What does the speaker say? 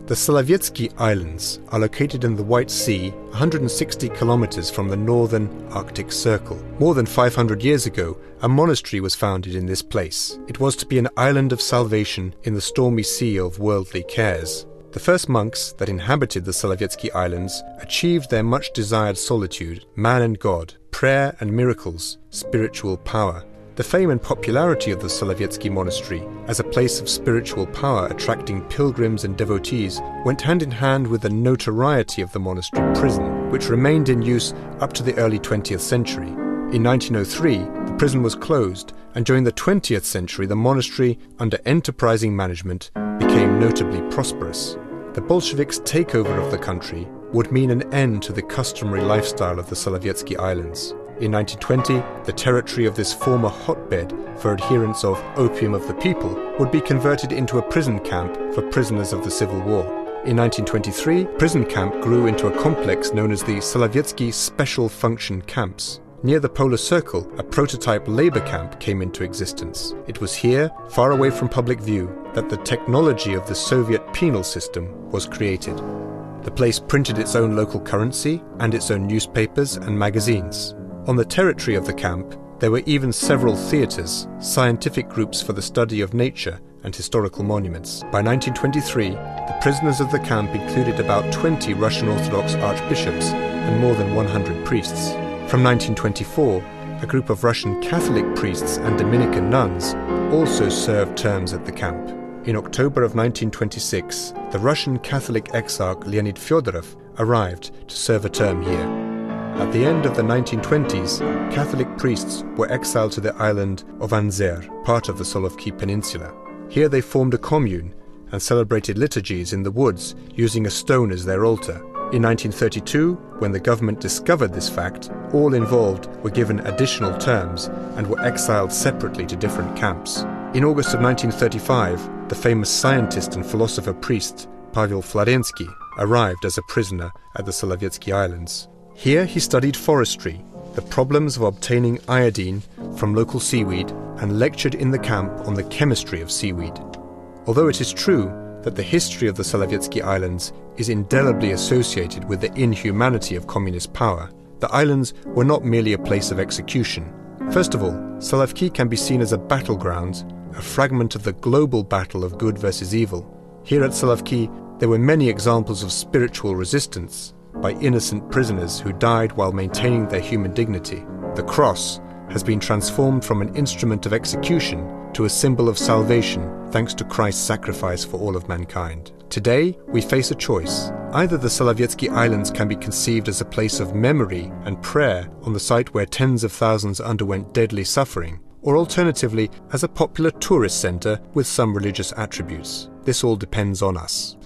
The Solovetsky Islands are located in the White Sea, 160 kilometers from the northern Arctic Circle. More than 500 years ago, a monastery was founded in this place. It was to be an island of salvation in the stormy sea of worldly cares. The first monks that inhabited the Solovetsky Islands achieved their much-desired solitude, man and God, prayer and miracles, spiritual power. The fame and popularity of the Solovetsky Monastery as a place of spiritual power attracting pilgrims and devotees went hand in hand with the notoriety of the monastery prison, which remained in use up to the early 20th century. In 1903, the prison was closed, and during the 20th century the monastery, under enterprising management, became notably prosperous. The Bolsheviks' takeover of the country would mean an end to the customary lifestyle of the Solovetsky Islands. In 1920, the territory of this former hotbed for adherents of opium of the people would be converted into a prison camp for prisoners of the Civil War. In 1923, prison camp grew into a complex known as the Solovetsky Special Function Camps. Near the Polar Circle, a prototype labor camp came into existence. It was here, far away from public view, that the technology of the Soviet penal system was created. The place printed its own local currency and its own newspapers and magazines. On the territory of the camp, there were even several theatres, scientific groups for the study of nature and historical monuments. By 1923, the prisoners of the camp included about 20 Russian Orthodox archbishops and more than 100 priests. From 1924, a group of Russian Catholic priests and Dominican nuns also served terms at the camp. In October of 1926, the Russian Catholic exarch Leonid Fyodorov arrived to serve a term here. At the end of the 1920s, Catholic priests were exiled to the island of Anzer, part of the Solovky Peninsula. Here they formed a commune and celebrated liturgies in the woods using a stone as their altar. In 1932, when the government discovered this fact, all involved were given additional terms and were exiled separately to different camps. In August of 1935, the famous scientist and philosopher priest Pavel Florensky arrived as a prisoner at the Solovetsky Islands. Here he studied forestry, the problems of obtaining iodine from local seaweed, and lectured in the camp on the chemistry of seaweed. Although it is true that the history of the Solovetsky Islands is indelibly associated with the inhumanity of communist power, the islands were not merely a place of execution. First of all, Solovky can be seen as a battleground, a fragment of the global battle of good versus evil. Here at Solovky, there were many examples of spiritual resistance by innocent prisoners who died while maintaining their human dignity. The cross has been transformed from an instrument of execution to a symbol of salvation thanks to Christ's sacrifice for all of mankind. Today, we face a choice. Either the Solovetsky Islands can be conceived as a place of memory and prayer on the site where tens of thousands underwent deadly suffering, or alternatively as a popular tourist center with some religious attributes. This all depends on us.